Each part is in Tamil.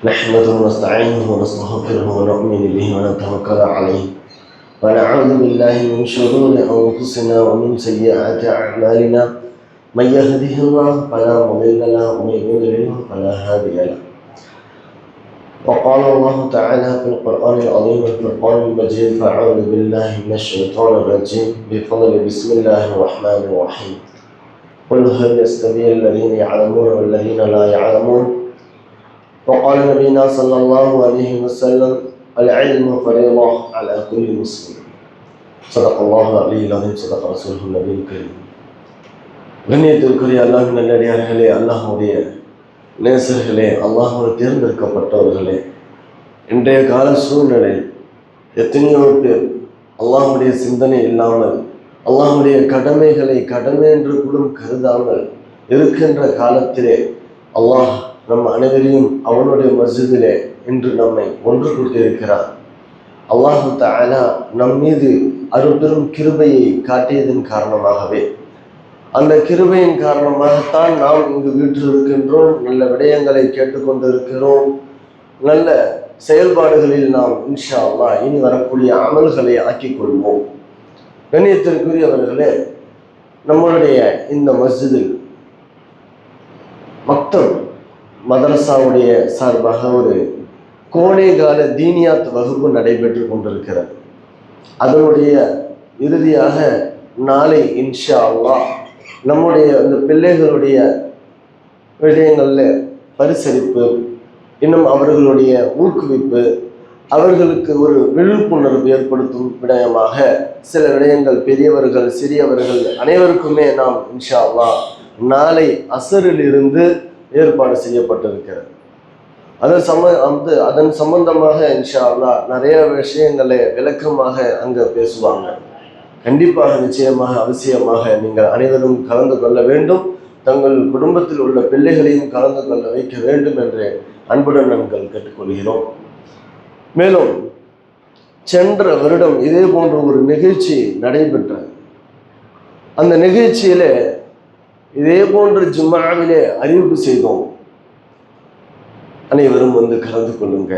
نحمده ونستعينه ونستغفره ونؤمن به ونتوكل عليه ونعوذ بالله من شرور أنفسنا ومن سيئات أعمالنا من يهده الله فلا مضل له ومن يضلل فلا هادي له. وقال الله تعالى في القرآن العظيم والفرقان المجيد: فأعوذ بالله من الشيطان الرجيم بفضل بسم الله الرحمن الرحيم. قل هل يستوي الذين يعلمون والذين لا يعلمون. وقال نبينا صلى الله عليه وسلم: العلم فريضة على كل مسلم. صدق الله العلي العظيم صدق رسوله النبي الكريم. கண்ணியத்திற்குரிய அல்லாஹ்வின் நல்லடியார்களே, அல்லாஹ்வுடைய நேசர்களே, அல்லாஹ்வால் தேர்ந்தெடுக்கப்பட்டவர்களே, இன்றைய கால சூழ்நிலை எத்தனையோ பேர் அல்லாஹ்வுடைய சிந்தனை இல்லாமல், அல்லாஹ்வுடைய கடமைகளை கடமை என்று கூட கருதாமல் இருக்கின்ற காலத்திலே அல்லாஹ் நம் அனைவரையும் அவனுடைய மஸ்ஜிதிலே இன்று நம்மை ஒன்று கூட்டியிருக்கிறார். அல்லாஹு தஆலா நம் மீது அரும்பெரும் கிருபையை காட்டியதன் காரணமாகவே, அந்த கிருபையின் காரணமாகத்தான் நாம் இங்கு வீட்டில் இருக்கின்றோம், நல்ல விடயங்களை கேட்டுக்கொண்டிருக்கிறோம், நல்ல செயல்பாடுகளில் நாம் இன்ஷா அல்லாஹ் இனி வரக்கூடிய அமல்களை ஆக்கிக் கொள்வோம். கண்ணியத்திற்குரியவர்களே, நம்மளுடைய இந்த மஸ்ஜிதில் மக்தப் மதரசாவுடைய சார்பாக ஒரு கோடைகால தீனியாத் வகுப்பு நடைபெற்று கொண்டிருக்கிறது. அதனுடைய இறுதியாக நாளை இன்ஷா அல்லாஹ் நம்முடைய இந்த பிள்ளைகளுடைய விடயங்களில் பரிசளிப்பு, இன்னும் அவர்களுடைய ஊக்குவிப்பு, அவர்களுக்கு ஒரு விழிப்புணர்வு ஏற்படுத்தும் விடயமாக சில விடயங்கள் பெரியவர்கள் சிறியவர்கள் அனைவருக்குமே நாம் இன்ஷா அல்லாஹ் நாளை அசரில் இருந்து ஏற்பாடு செய்யப்பட்டிருக்கிறது. அதன் சம்பந்தமாக இன்ஷா அல்லாஹ் நிறைய விஷயங்களை விளக்கமாக அங்கே பேசுவாங்க. கண்டிப்பாக நிச்சயமாக அவசியமாக நீங்கள் அனைவரும் கலந்து கொள்ள வேண்டும், தங்கள் குடும்பத்தில் உள்ள பிள்ளைகளையும் கலந்து கொள்ள வைக்க வேண்டும் என்று அன்புடன் நாங்கள் கேட்டுக்கொள்கிறோம். மேலும் சென்ற வருடம் இதே போன்ற ஒரு நிகழ்ச்சி நடைபெற்றது. அந்த நிகழ்ச்சியிலே இதே போன்ற ஜும்மாவிலே அறிவிப்பு செய்தோம், அனைவரும் வந்து கலந்து கொள்ளுங்க.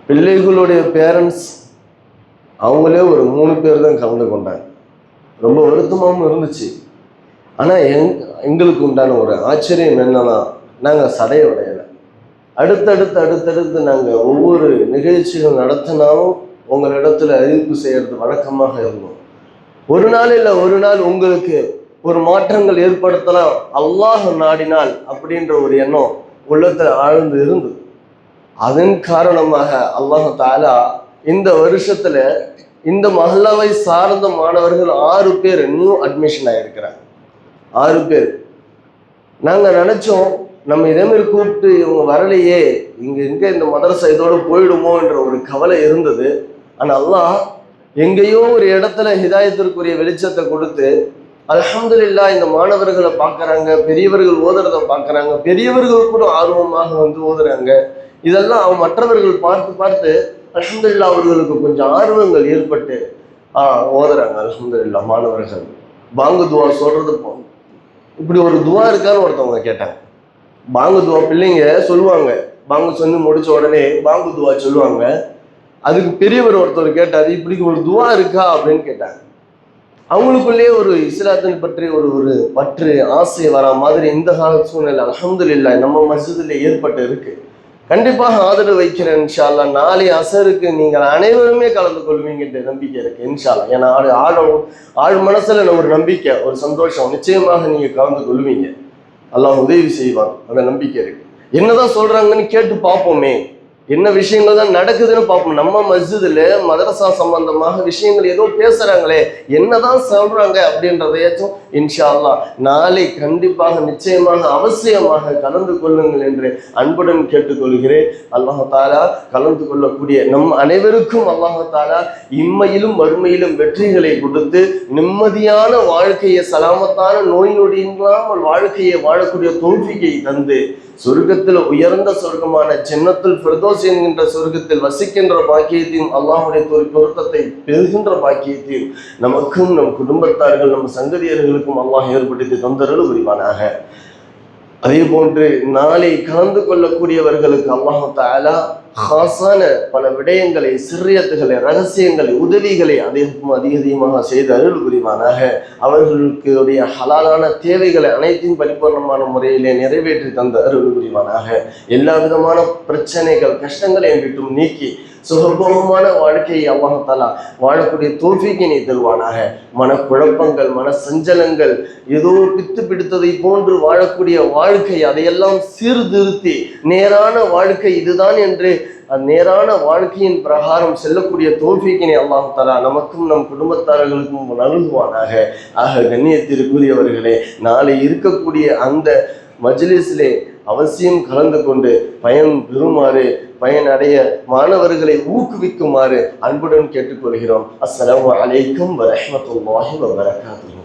பிள்ளைகளுடைய பேரண்ட்ஸ் அவங்களே ஒரு 3 பேர் தான் கலந்து கொண்டாங்க. ரொம்ப வருத்தமாகவும் இருந்துச்சு. ஆனால் எங்களுக்கு உண்டான ஒரு ஆச்சரியம் என்னன்னா, நாங்கள் சடையடையலை. அடுத்தடுத்து நாங்கள் ஒவ்வொரு நிகழ்ச்சிகள் நடத்தினாலும் உங்களிடத்துல அறிவிப்பு செய்யறது வழக்கமாக இருந்தோம். ஒரு நாள் இல்லை ஒரு நாள் உங்களுக்கு ஒரு மாற்றங்கள் ஏற்படுத்தலாம் அல்லாஹ் நாடினால் அப்படின்ற ஒரு எண்ணம் உள்ளத்தில் ஆழ்ந்து இருந்தது. அதன் காரணமாக அல்லாஹ் தஆலா இந்த வருஷத்துல இந்த மஹல்லாவை சார்ந்த மாணவர்கள் 6 பேர் நியூ அட்மிஷன் ஆகியிருக்கிறாங்க. 6 பேர். நாங்கள் நினைச்சோம், நம்ம இதே மாதிரி கூப்பிட்டு இவங்க வரலையே, எங்க இந்த மதரசா இதோட போயிடுமோ என்ற ஒரு கவலை இருந்தது. ஆனால் அல்லாஹ் எங்கேயோ ஒரு இடத்துல ஹிதாயத்திற்குரிய வெளிச்சத்தை கொடுத்து, அல்ஹம்துலில்லாஹ் இந்த மாணவர்களை பார்க்குறாங்க, பெரியவர்கள் ஓதுறதை பார்க்குறாங்க, பெரியவர்கள் கூட ஆர்வமாக வந்து ஓதுறாங்க. இதெல்லாம் அவங்க மற்றவர்கள் பார்த்து அல்ஹம்துலில்லாஹ் அவர்களுக்கு கொஞ்சம் ஆர்வங்கள் ஏற்பட்டு ஓதுறாங்க. அல்ஹம்துலில்லாஹ் மாணவர்கள் பாங்கு துவா சொல்றது, இப்படி ஒரு துவா இருக்கான்னு ஒருத்தவங்க கேட்டாங்க. பாங்கு துவா பிள்ளைங்க சொல்லுவாங்க, பாங்கு சொல்லி முடிச்ச உடனே பாங்கு துவா சொல்லுவாங்க. அதுக்கு பெரியவர் ஒருத்தர் கேட்டார், இப்படி ஒரு துவா இருக்கா அப்படின்னு கேட்டாங்க. அவங்களுக்குள்ளேயே ஒரு இஸ்லாத்தின் பற்றி ஒரு பற்று ஆசை வர மாதிரி இந்த கால சூழ்நிலை அல்ஹம்துலில்லாஹ் நம்ம மஸ்ஜிதில் ஏற்பட்டு இருக்கு. கண்டிப்பாக ஆதரவு வைக்கிறேன் இன்ஷா அல்லாஹ். நாளை அசருக்கு நீங்கள் அனைவருமே கலந்து கொள்வீங்கன்ற நம்பிக்கை இருக்கு இன்ஷா அல்லாஹ். ஏன்னா ஆழ் மனசுல ஒரு நம்பிக்கை, ஒரு சந்தோஷம், நிச்சயமாக நீங்க கலந்து கொள்வீங்க. அல்லாஹ் உதவி செய்வான், அந்த நம்பிக்கை இருக்கு. என்னதான் சொல்றாங்கன்னு கேட்டு பார்ப்போமே, என்ன விஷயங்கள் தான் நடக்குதுன்னு பார்ப்போம். நம்ம மஸ்ஜிதுல மதரசா சம்பந்தமாக விஷயங்கள் ஏதோ பேசுறாங்களே, என்னதான் சொல்றாங்க அப்படின்றதையாச்சும் இன்ஷா அல்லாஹ் நாளை கண்டிப்பாக நிச்சயமாக அவசியமாக கலந்து கொள்ளுங்கள் என்று அன்புடன் கேட்டுக்கொள்கிறேன். அல்லாஹ் தஆலா கலந்து கொள்ளக்கூடிய நம் அனைவருக்கும் அல்லாஹ் தஆலா இம்மையிலும் மறுமையிலும் வெற்றிகளை கொடுத்து நிம்மதியான வாழ்க்கையை, சலாமத்தான நோய் நொடி இல்லாமல் வாழ்க்கையை வாழக்கூடிய தௌஃபீகை தந்து சொர்க்கத்தில் உயர்ந்த சொர்க்கமான ஜன்னத்துல் ஃபிர்தௌஸ் என்கின்ற சொர்க்கத்தில் வசிக்கின்ற பாக்கியத்தையும் அல்லாஹ்வுடைய பொருத்தத்தை பெறுகின்ற பாக்கியத்தையும் நமக்கும் நம் குடும்பத்தார்கள் நம் சங்கதியர்களுக்கும் அல்லாஹ் ஏற்படுத்தி தந்தருள் புரிவானாக. அதே போன்று நாளை கலந்து கொள்ளக்கூடியவர்களுக்கு அல்லாஹ் தஆலா ஹாஸான பல விடயங்களை, சிர்ரியத்துகளை, ரகசியங்களை, உதவிகளை அதிகமாக செய்து அருள் புரிவானாக. அவர்களுடைய ஹலாலான தேவைகளை அனைத்தையும் பரிபூர்ணமான முறையிலே நிறைவேற்றி தந்த அருள் புரிவானாக. எல்லா விதமான பிரச்சனைகள், கஷ்டங்களையும் விட்டும் நீக்கி சுகபோகமான வாழ்க்கையை அல்லாஹ் தஆலா வாழக்கூடிய தௌஃபீக்கினை தருவானாக. மனக்குழப்பங்கள், மன சஞ்சலங்கள், ஏதோ பித்து பிடித்ததை போன்று வாழக்கூடிய வாழ்க்கை, அதையெல்லாம் சீர்திருத்தி நேரான வாழ்க்கை இதுதான் என்று நேரான வாழ்க்கையின் பிரகாரம் செல்லக்கூடிய தௌஃபீக்கினை அல்லாஹ் தஆலா நமக்கும் நம் குடும்பத்தார்களுக்கும் நல்குவானாக. ஆக கண்ணியத்திற்குரியவர்களே, நாளை இருக்கக்கூடிய அந்த மஜ்லிஸிலே அவசியம் கலந்து கொண்டு பயன் பெறுமாறு, பயனடைய மாணவர்களை ஊக்குவிக்குமாறு அன்புடன் கேட்டுக்கொள்கிறோம். அஸ்ஸலாமு அலைக்கும் வரஹ்மத்துல்லாஹி வபரகாத்துஹு.